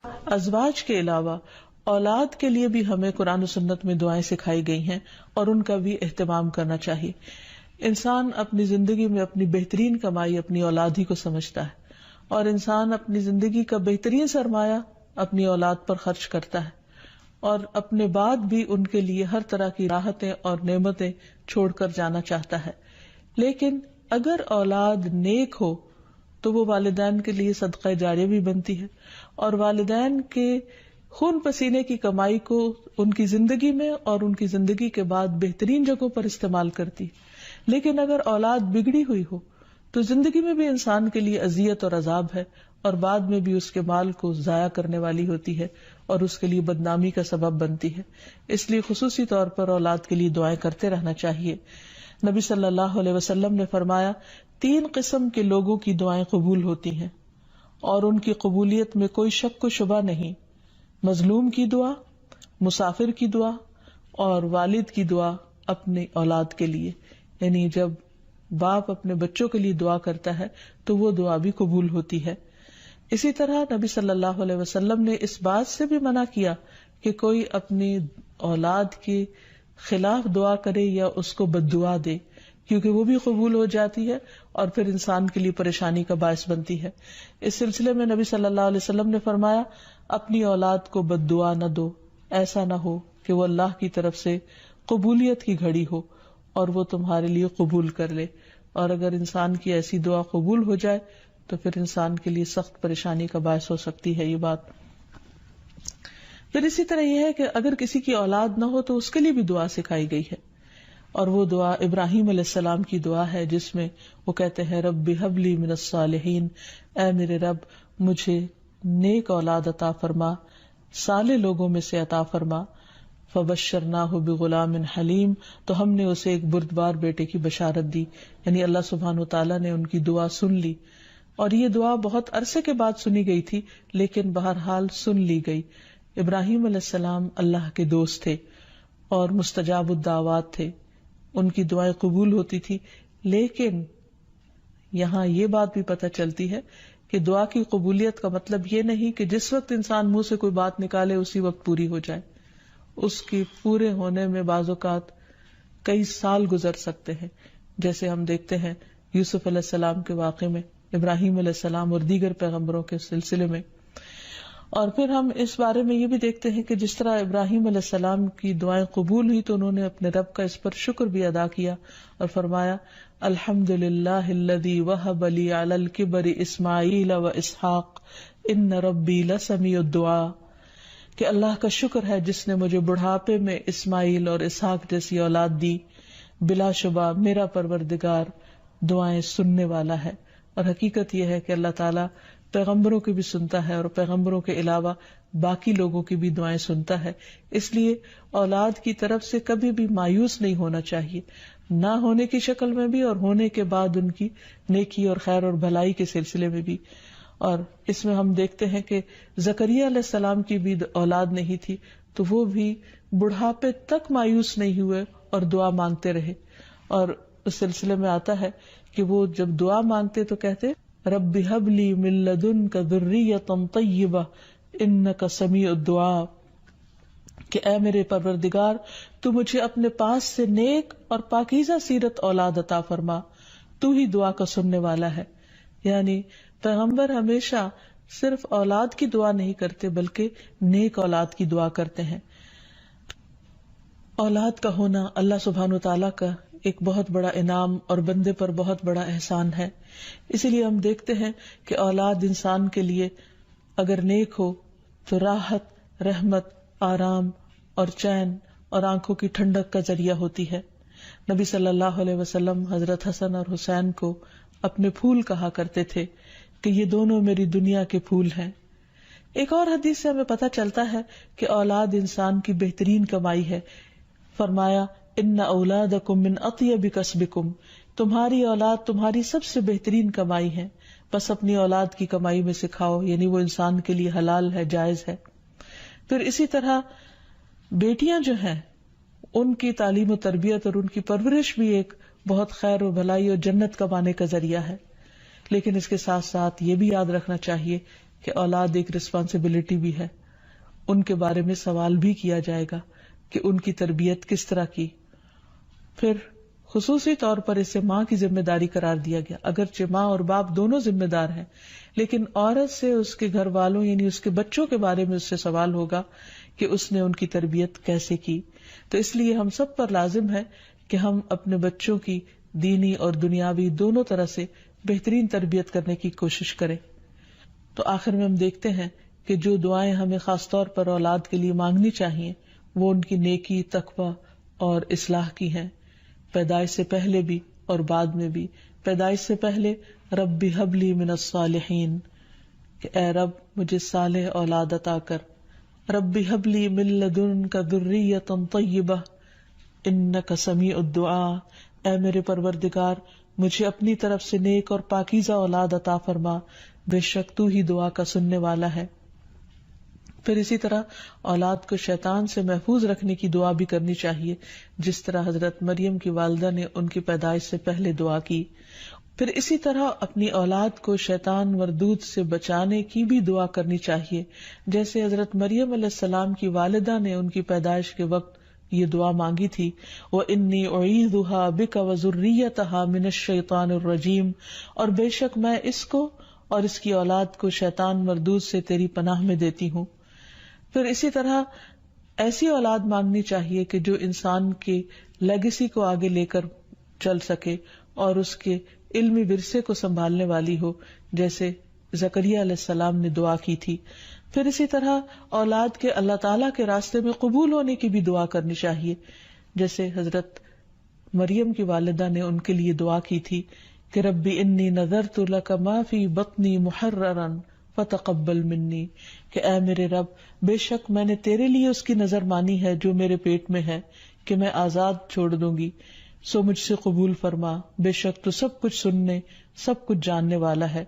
ازواج کے علاوہ اولاد کے لیے بھی ہمیں قرآن و سنت میں دعائیں سکھائی گئی ہیں اور ان کا بھی اہتمام کرنا چاہیے. انسان اپنی زندگی میں اپنی بہترین کمائی اپنی اولاد ہی کو سمجھتا ہے، اور انسان اپنی زندگی کا بہترین سرمایہ اپنی اولاد پر خرچ کرتا ہے، اور اپنے بعد بھی ان کے لیے ہر طرح کی راحتیں اور نعمتیں چھوڑ کر جانا چاہتا ہے. لیکن اگر اولاد نیک ہو تو وہ والدین کے لیے صدقہ جاریہ بھی بنتی ہے، اور والدین کے خون پسینے کی کمائی کو ان کی زندگی میں اور ان کی زندگی کے بعد بہترین جگہوں پر استعمال کرتی. لیکن اگر اولاد بگڑی ہوئی ہو تو زندگی میں بھی انسان کے لیے اذیت اور عذاب ہے، اور بعد میں بھی اس کے مال کو ضائع کرنے والی ہوتی ہے اور اس کے لیے بدنامی کا سبب بنتی ہے. اس لیے خصوصی طور پر اولاد کے لیے دعائیں کرتے رہنا چاہیے. نبی صلی اللہ علیہ وسلم نے فرمایا 3 قسم کے لوگوں کی دعائیں قبول ہوتی ہیں اور ان کی قبولیت میں کوئی شک و شبہ نہیں: مظلوم کی دعا، مسافر کی دعا، اور والد کی دعا اپنی اولاد کے لیے. یعنی جب باپ اپنے بچوں کے لیے دعا کرتا ہے تو وہ دعا بھی قبول ہوتی ہے. اسی طرح نبی صلی اللہ علیہ وسلم نے اس بات سے بھی منع کیا کہ کوئی اپنی اولاد کے خلاف دعا کرے یا اس کو بد دعا دے، کیونکہ وہ بھی قبول ہو جاتی ہے اور پھر انسان کے لیے پریشانی کا باعث بنتی ہے. اس سلسلے میں نبی صلی اللہ علیہ وسلم نے فرمایا اپنی اولاد کو بد دعا نہ دو، ایسا نہ ہو کہ وہ اللہ کی طرف سے قبولیت کی گھڑی ہو اور وہ تمہارے لیے قبول کر لے. اور اگر انسان کی ایسی دعا قبول ہو جائے تو پھر انسان کے لیے سخت پریشانی کا باعث ہو سکتی ہے یہ بات. پھر اسی طرح یہ ہے کہ اگر کسی کی اولاد نہ ہو تو اس کے لیے بھی دعا سکھائی گئی ہے، اور وہ دعا ابراہیم علیہ السلام کی دعا ہے، جس میں وہ کہتے ہیں رب ہب لی من الصالحین، اے میرے رب مجھے نیک اولاد عطا فرما، صالح لوگوں میں سے عطا فرما. فبشرناہ بغلام حلیم، تو ہم نے اسے ایک بردبار بیٹے کی بشارت دی. یعنی اللہ سبحانہ وتعالیٰ نے ان کی دعا سن لی، اور یہ دعا بہت عرصے کے بعد سنی گئی تھی لیکن بہرحال سن لی گئی. ابراہیم علیہ السلام اللہ کے دوست تھے اور مستجاب الدعوات تھے، ان کی دعائیں قبول ہوتی تھی. لیکن یہاں یہ بات بھی پتہ چلتی ہے کہ دعا کی قبولیت کا مطلب یہ نہیں کہ جس وقت انسان منہ سے کوئی بات نکالے اسی وقت پوری ہو جائے. اس کی پورے ہونے میں بعض اوقات کئی سال گزر سکتے ہیں، جیسے ہم دیکھتے ہیں یوسف علیہ السلام کے واقعے میں، ابراہیم علیہ السلام اور دیگر پیغمبروں کے سلسلے میں. اور پھر ہم اس بارے میں یہ بھی دیکھتے ہیں کہ جس طرح ابراہیم علیہ السلام کی دعائیں قبول ہوئی تو انہوں نے اپنے رب کا اس پر شکر بھی ادا کیا اور فرمایا الحمد للہ الذی وہب لی علی الکبر اسماعیل و اسحاق ان ربی لسمیع الدعاء، کہ اللہ کا شکر ہے جس نے مجھے بڑھاپے میں اسماعیل اور اسحاق جیسی اولاد دی، بلا شبہ میرا پروردگار دعائیں سننے والا ہے. اور حقیقت یہ ہے کہ اللہ تعالیٰ پیغمبروں کی بھی سنتا ہے اور پیغمبروں کے علاوہ باقی لوگوں کی بھی دعائیں سنتا ہے. اس لیے اولاد کی طرف سے کبھی بھی مایوس نہیں ہونا چاہیے، نہ ہونے کی شکل میں بھی اور ہونے کے بعد ان کی نیکی اور خیر اور بھلائی کے سلسلے میں بھی. اور اس میں ہم دیکھتے ہیں کہ زکریا علیہ السلام کی بھی اولاد نہیں تھی تو وہ بھی بڑھاپے تک مایوس نہیں ہوئے اور دعا مانگتے رہے. اور اس سلسلے میں آتا ہے کہ وہ جب دعا مانگتے تو کہتے رب ہب لی من لدنک ذریۃ طیبہ انک سمیع الدعاء، کہ اے میرے پروردگار تو مجھے اپنے پاس سے نیک اور پاکیزہ سیرت اولاد عطا فرما، تو ہی دعا کا سننے والا ہے. یعنی پیغمبر ہمیشہ صرف اولاد کی دعا نہیں کرتے بلکہ نیک اولاد کی دعا کرتے ہیں. اولاد کا ہونا اللہ سبحانہ وتعالیٰ کا ایک بہت بڑا انعام اور بندے پر بہت بڑا احسان ہے. اسی لیے ہم دیکھتے ہیں کہ اولاد انسان کے لیے اگر نیک ہو تو راحت، رحمت، آرام اور چین اور آنکھوں کی ٹھنڈک کا ذریعہ ہوتی ہے. نبی صلی اللہ علیہ وسلم حضرت حسن اور حسین کو اپنے پھول کہا کرتے تھے کہ یہ دونوں میری دنیا کے پھول ہیں. ایک اور حدیث سے ہمیں پتہ چلتا ہے کہ اولاد انسان کی بہترین کمائی ہے. فرمایا ان اولادکم من اطیب کسبکم، تمہاری اولاد تمہاری سب سے بہترین کمائی ہے، بس اپنی اولاد کی کمائی میں سے کھاؤ، یعنی وہ انسان کے لیے حلال ہے، جائز ہے. پھر اسی طرح بیٹیاں جو ہیں ان کی تعلیم و تربیت اور ان کی پرورش بھی ایک بہت خیر و بھلائی اور جنت کمانے کا ذریعہ ہے. لیکن اس کے ساتھ ساتھ یہ بھی یاد رکھنا چاہیے کہ اولاد ایک رسپانسبلٹی بھی ہے، ان کے بارے میں سوال بھی کیا جائے گا کہ ان کی تربیت کس طرح کی. پھر خصوصی طور پر اسے ماں کی ذمہ داری قرار دیا گیا، اگرچہ ماں اور باپ دونوں ذمہ دار ہیں، لیکن عورت سے اس کے گھر والوں یعنی اس کے بچوں کے بارے میں اس سے سوال ہوگا کہ اس نے ان کی تربیت کیسے کی. تو اس لیے ہم سب پر لازم ہے کہ ہم اپنے بچوں کی دینی اور دنیاوی دونوں طرح سے بہترین تربیت کرنے کی کوشش کریں. تو آخر میں ہم دیکھتے ہیں کہ جو دعائیں ہمیں خاص طور پر اولاد کے لیے مانگنی چاہیے وہ ان کی نیکی، تقوی اور اصلاح کی ہیں، پیدائش سے پہلے بھی اور بعد میں بھی. پیدائش سے پہلے رب ہب لی من الصالحین، کہ اے رب مجھے صالح اولاد عطا کر. رب ہب لی من لدنک ذریۃ طیبہ انک سمیع الدعاء، اے میرے پروردگار مجھے اپنی طرف سے نیک اور پاکیزہ اولاد عطا فرما، بے شک تو ہی دعا کا سننے والا ہے. پھر اسی طرح اولاد کو شیطان سے محفوظ رکھنے کی دعا بھی کرنی چاہیے، جس طرح حضرت مریم کی والدہ نے ان کی پیدائش سے پہلے دعا کی. پھر اسی طرح اپنی اولاد کو شیطان مردود سے بچانے کی بھی دعا کرنی چاہیے، جیسے حضرت مریم علیہ السلام کی والدہ نے ان کی پیدائش کے وقت یہ دعا مانگی تھی، وَإِنِّي أُعِيذُهَا بِكَ وَذُرِّيَّتَهَا مِنَ الشَّيْطَانِ الرَّجِيمِ، اور بے شک میں اس کو اور اس کی اولاد کو شیطان مردود سے تیری پناہ میں دیتی ہوں. پھر اسی طرح ایسی اولاد مانگنی چاہیے کہ جو انسان کے لیگیسی کو آگے لے کر چل سکے اور اس کے علمی ورثے کو سنبھالنے والی ہو، جیسے زکریا علیہ السلام نے دعا کی تھی. پھر اسی طرح اولاد کے اللہ تعالیٰ کے راستے میں قبول ہونے کی بھی دعا کرنی چاہیے، جیسے حضرت مریم کی والدہ نے ان کے لیے دعا کی تھی کہ ربی انی نذرت لک ما فی بطنی محررا فتقبل منی، کہ اے میرے رب بے شک میں نے تیرے لیے اس کی نظر مانی ہے جو میرے پیٹ میں ہے کہ میں آزاد چھوڑ دوں گی، سو مجھ سے قبول فرما، بے شک تو سب کچھ سننے سب کچھ جاننے والا ہے.